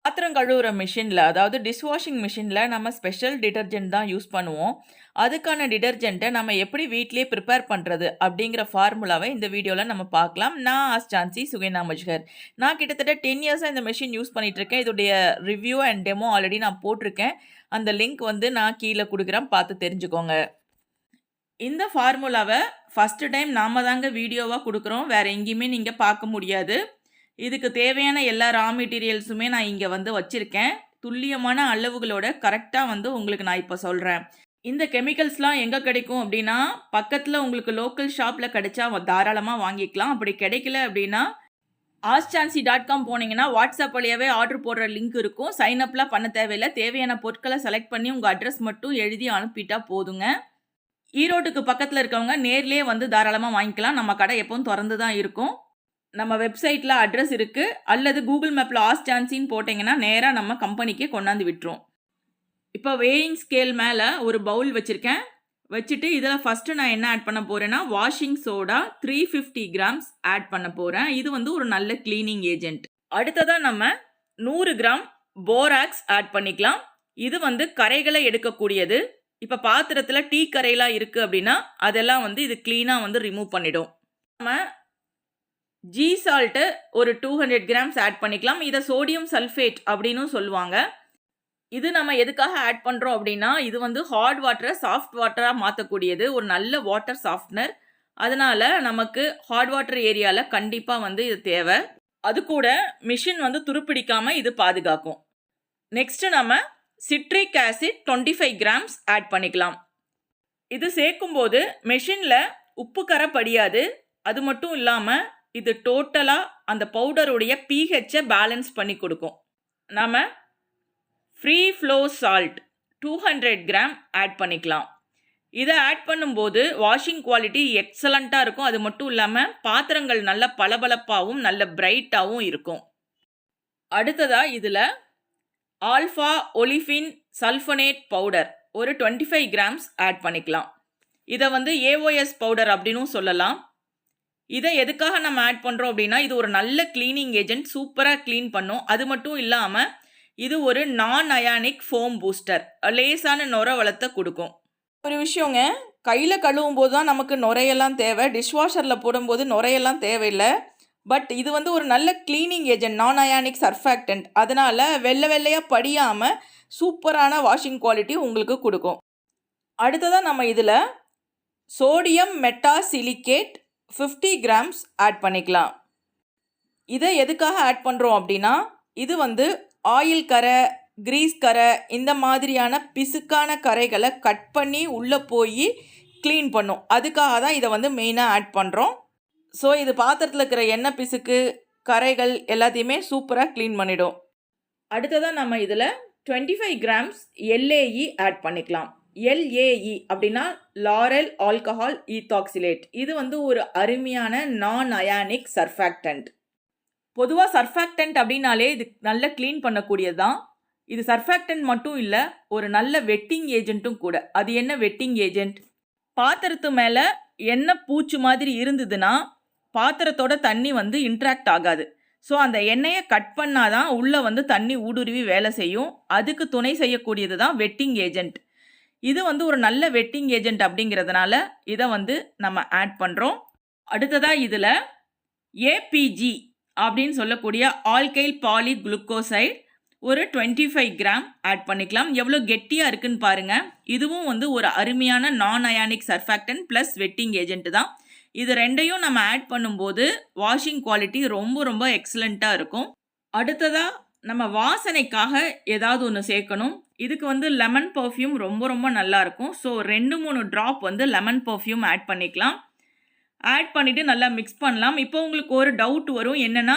பாத்திரம் கழுவுற மிஷினில், அதாவது டிஷ்வாஷிங் மிஷினில் நம்ம ஸ்பெஷல் டிடர்ஜென்ட் தான் யூஸ் பண்ணுவோம். அதுக்கான டிடர்ஜென்ட்டை நம்ம எப்படி வீட்டிலேயே ப்ரிப்பேர் பண்ணுறது அப்படிங்கிற ஃபார்முலாவை இந்த வீடியோவில் நம்ம பார்க்கலாம். நான் ஆஸ்டான்சி சுகைனா மஜ்கர். நான் கிட்டத்தட்ட 10 இயர்ஸாக இந்த மிஷின் யூஸ் பண்ணிகிட்ருக்கேன். இதோடைய ரிவ்யூ அண்ட் டெமோ ஆல்ரெடி நான் போட்டிருக்கேன். அந்த லிங்க் வந்து நான் கீழே கொடுக்குறேன், பார்த்து தெரிஞ்சுக்கோங்க. இந்த ஃபார்முலாவை ஃபஸ்ட்டு டைம் நாம தாங்க வீடியோவாக கொடுக்குறோம். வேறு எங்கேயுமே நீங்கள் பார்க்க முடியாது. இதுக்கு தேவையான எல்லா ரா மெட்டீரியல்ஸுமே நான் இங்கே வந்து வச்சுருக்கேன். துல்லியமான அளவுகளோட கரெக்டாக வந்து உங்களுக்கு நான் இப்போ சொல்கிறேன். இந்த கெமிக்கல்ஸ்லாம் எங்கே கிடைக்கும் அப்படின்னா, பக்கத்தில் உங்களுக்கு லோக்கல் ஷாப்பில் கிடைச்சா தாராளமாக வாங்கிக்கலாம். அப்படி கிடைக்கல அப்படின்னா askchancy.com போனீங்கன்னா வாட்ஸ்அப் வழியாகவே ஆர்டர் போடுற லிங்க் இருக்கும். சைன்அப்லாம் பண்ண தேவையில்லை. தேவையான பொருட்களை செலக்ட் பண்ணி உங்கள் அட்ரஸ் மட்டும் எழுதி அனுப்பிட்டா போதுங்க. ஈரோட்டுக்கு பக்கத்தில் இருக்கவங்க நேர்லேயே வந்து தாராளமாக வாங்கிக்கலாம். நம்ம கடை எப்பவும் திறந்து தான் இருக்கும். நம்ம வெப்சைட்டில் அட்ரஸ் இருக்குது. அல்லது கூகுள் மேப்பில் ஆஸ்டான்சின்னு போட்டிங்கன்னா நேராக நம்ம கம்பெனிக்கே கொண்டாந்து விட்டுரும். இப்போ வேயிங் ஸ்கேல் மேலே ஒரு பவுல் வச்சுருக்கேன். வச்சுட்டு இதில் ஃபஸ்ட்டு நான் என்ன ஆட் பண்ண போகிறேன்னா, வாஷிங் சோடா 350 கிராம்ஸ் ஆட் பண்ண போகிறேன். இது வந்து ஒரு நல்ல கிளீனிங் ஏஜென்ட். அடுத்ததாக நம்ம 100 கிராம் போராக்ஸ் ஆட் பண்ணிக்கலாம். இது வந்து கரைகளை எடுக்கக்கூடியது. இப்போ பாத்திரத்தில் டீ கரையெல்லாம் இருக்குது அப்படின்னா அதெல்லாம் வந்து இது க்ளீனாக வந்து ரிமூவ் பண்ணிடும். நம்ம ஜீ சால்ட்டு ஒரு 200 கிராம்ஸ் ஆட் பண்ணிக்கலாம். இதை சோடியம் சல்ஃபேட் அப்படின்னு சொல்லுவாங்க. இது நம்ம எதுக்காக ஆட் பண்ணுறோம் அப்படின்னா, இது வந்து ஹார்ட் வாட்டரை சாஃப்ட் வாட்டராக மாற்றக்கூடியது, ஒரு நல்ல வாட்டர் சாஃப்ட்னர். அதனால் நமக்கு ஹார்ட் வாட்டர் ஏரியாவில் கண்டிப்பாக வந்து இது தேவை. அது கூட மிஷின் வந்து துருப்பிடிக்காமல் இது பாதுகாக்கும். நெக்ஸ்ட்டு நம்ம சிட்ரிக் ஆசிட் 25 கிராம்ஸ் ஆட் பண்ணிக்கலாம். இது சேர்க்கும்போது மெஷினில் உப்பு கரை படியாது. அது மட்டும் இல்லாமல் இது டோட்டலாக அந்த பவுடருடைய pH-ஐ பேலன்ஸ் பண்ணி கொடுக்கும். நாம் free flow salt 200 gram add பண்ணிக்கலாம். இதை ஆட் பண்ணும்போது வாஷிங் குவாலிட்டி எக்ஸலண்ட்டாக இருக்கும். அது மட்டும் இல்லாமல் பாத்திரங்கள் நல்ல பளபளப்பாகவும் நல்ல பிரைட்டாகவும் இருக்கும். அடுத்ததாக இதில் ஆல்ஃபா ஒலிஃபின் சல்ஃபனேட் பவுடர் ஒரு 25 கிராம்ஸ் ஆட் பண்ணிக்கலாம். இதை வந்து AOS பவுடர் அப்படின்னும் சொல்லலாம். இதை எதுக்காக நம்ம ஆட் பண்ணுறோம் அப்படின்னா, இது ஒரு நல்ல கிளீனிங் ஏஜென்ட், சூப்பராக க்ளீன் பண்ணும். அது மட்டும் இல்லாமல் இது ஒரு நான் அயானிக் ஃபோம் பூஸ்டர், லேசான நுர வளத்தை கொடுக்கும். ஒரு விஷயங்க, கையில் கழுவும் போது தான் நமக்கு நுரையெல்லாம் தேவை. டிஷ்வாஷரில் போடும்போது நுரையெல்லாம் தேவையில்லை. பட் இது வந்து ஒரு நல்ல க்ளீனிங் ஏஜென்ட், நான் அயானிக் சர்ஃபாக்டன்ட். அதனால் வெள்ளையாக படியாமல் சூப்பரான வாஷிங் குவாலிட்டி உங்களுக்கு கொடுக்கும். அடுத்ததாக நம்ம இதில் சோடியம் மெட்டாசிலிகேட் 50 கிராம்ஸ் ஆட் பண்ணிக்கலாம். இதை எதுக்காக ஆட் பண்ணுறோம் அப்படின்னா, இது வந்து ஆயில் கரை, கிரீஸ் கரை, இந்த மாதிரியான பிசுக்கான கரைகளை கட் பண்ணி உள்ளே போய் க்ளீன் பண்ணும். அதுக்காக தான் இதை வந்து மெயினாக ஆட் பண்ணுறோம். ஸோ இது பாத்திரத்தில் இருக்கிற எண்ணெய் பிசுக்கு, கரைகள் எல்லாத்தையுமே சூப்பராக க்ளீன் பண்ணிடும். அடுத்ததாக நம்ம இதில் 25 கிராம்ஸ் LAE ஆட் பண்ணிக்கலாம். LAE அப்படின்னா லாரல் ஆல்கஹால் ஈத்தாக்சிலேட். இது வந்து ஒரு அருமையான நான் அயானிக் சர்ஃபாக்டன்ட். பொதுவாக சர்ஃபாக்டன்ட் அப்படின்னாலே இது நல்ல க்ளீன் பண்ணக்கூடியது தான். இது சர்ஃபாக்டன்ட் மட்டும் இல்லை, ஒரு நல்ல வெட்டிங் ஏஜென்ட்டும் கூட. அது என்ன வெட்டிங் ஏஜென்ட்? பாத்திரத்து மேலே எண்ணெய் பூச்சு மாதிரி இருந்ததுன்னா பாத்திரத்தோட தண்ணி வந்து இன்ட்ராக்ட் ஆகாது. ஸோ அந்த எண்ணெயை கட் பண்ணால் தான் உள்ளே வந்து தண்ணி ஊடுருவி வேலை செய்யும். அதுக்கு துணை செய்யக்கூடியது தான் வெட்டிங் ஏஜென்ட். இது வந்து ஒரு நல்ல வெட்டிங் ஏஜென்ட் அப்படிங்கிறதுனால இதை வந்து நம்ம ஆட் பண்ணுறோம். அடுத்ததாக இதில் APG அப்படின்னு சொல்லக்கூடிய ஆல்கைல் பாலி குளுக்கோசைடு ஒரு 25 கிராம் ஆட் பண்ணிக்கலாம். எவ்வளோ கெட்டியாக இருக்குன்னு பாருங்கள். இதுவும் வந்து ஒரு அருமையான நான் ionic surfactant plus wedding agent தான். இது ரெண்டையும் நம்ம ஆட் பண்ணும்போது வாஷிங் குவாலிட்டி ரொம்ப ரொம்ப எக்ஸலண்ட்டாக இருக்கும். அடுத்ததாக நம்ம வாசனைக்காக ஏதாவது ஒன்று சேர்க்கணும். இதுக்கு வந்து லெமன் பர்ஃப்யூம் ரொம்ப ரொம்ப நல்லாயிருக்கும். ஸோ 2-3 ட்ராப் வந்து லெமன் பர்ஃப்யூம் ஆட் பண்ணிக்கலாம். ஆட் பண்ணிவிட்டு நல்லா மிக்ஸ் பண்ணலாம். இப்போ உங்களுக்கு ஒரு டவுட் வரும், என்னென்னா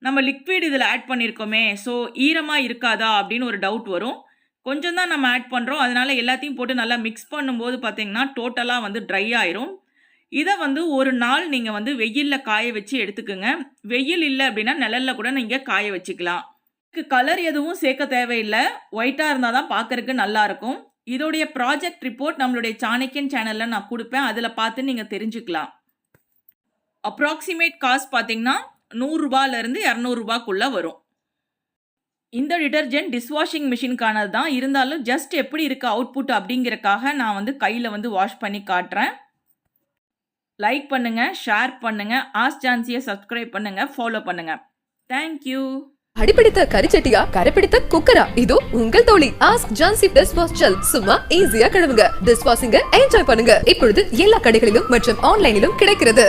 நம்ம லிக்விட் இதில் ஆட் பண்ணியிருக்கோமே, ஸோ ஈரமாக இருக்காதா அப்படின்னு ஒரு டவுட் வரும். கொஞ்சம் தான் நம்ம ஆட் பண்ணுறோம். அதனால் எல்லாத்தையும் போட்டு நல்லா மிக்ஸ் பண்ணும்போது பார்த்திங்கன்னா டோட்டலாக வந்து ட்ரை ஆயிரும். இதை வந்து ஒரு நாள் நீங்கள் வந்து வெயிலில் காய வச்சு எடுத்துக்கோங்க. வெயில் இல்லை அப்படின்னா நிழலில் கூட நீங்கள் காய வச்சுக்கலாம். இதுக்கு கலர் எதுவும் சேர்க்க தேவையில்லை. ஒயிட்டாக இருந்தால் தான் பார்க்குறதுக்கு நல்லாயிருக்கும். இதோடைய ப்ராஜெக்ட் ரிப்போர்ட் நம்மளுடைய சாணக்கியன் சேனலில் நான் கொடுப்பேன். அதில் பார்த்து நீங்கள் தெரிஞ்சுக்கலாம். அப்ராக்சிமேட் காஸ்ட் பார்த்திங்கன்னா 100 ரூபாயிலிருந்து 200 ரூபாய்க்குள்ளே வரும். இந்த டிடர்ஜென்ட் டிஷ்வாஷிங் மிஷினுக்கானது தான். இருந்தாலும் ஜஸ்ட் எப்படி இருக்கு அவுட்புட் அப்படிங்கிறக்காக நான் வந்து கையில வந்து வாஷ் பண்ணி காட்டுறேன். லைக் பண்ணுங்க, ஷேர் பண்ணுங்க, ஆஸ்க் ஜான்சியை சப்ஸ்கிரைப் பண்ணுங்க, ஃபாலோ பண்ணுங்க. Thank you. அடிபிடித்த கரிச்சட்டியா, கரைப்பிடித்த குக்கரா, இதோ உங்கள் தோழி ஆஸ்க் ஜான்சி டிஷ்வாஷ் ஜெல். சும்மா ஈஸியா கழுவுங்க, டிஷ்வாஷிங்க என்ஜாய் பண்ணுங்க. இப்பொழுது எல்லா கடைகளிலும் மற்றும் ஆன்லைனிலும் கிடைக்கிறது.